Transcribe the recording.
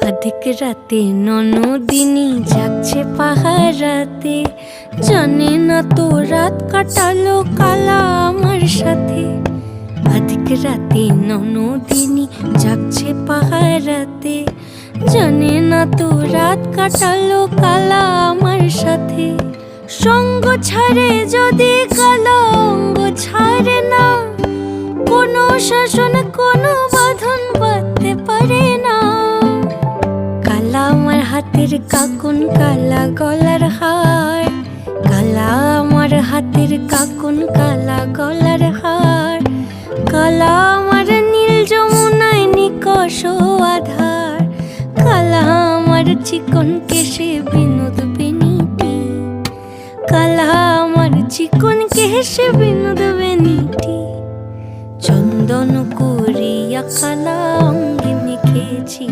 অধিক রাতে ননদিনী জাগছে পাহারাতে, জানে না তো রাত কাটালো কালা আমার সাথে। অধিক রাতে ননদিনী জাগছে পাহারাতে, জানে না তো রাত কাটালো কালা আমার সাথে। সঙ্গ ছাড়ে যদি কালো অঙ্গ ছাড়ে না, কোনো শাসন কোনো বাঁধন বাঁধতে পারে না। কালা আমার হাতের কাকুন কালা গলার হার, কালা আমার হাতের কাকুন কালা গলার হার। কালা আমার নীল যমুনায় নিকষ আধার, কালা আমার চিকন কেশে বিনোদ বেনিটি। কালা আমার চিকন কেশে বিনোদ বেনিটি। চন্দন করিয়া কালা অঙ্গে মেখেছি।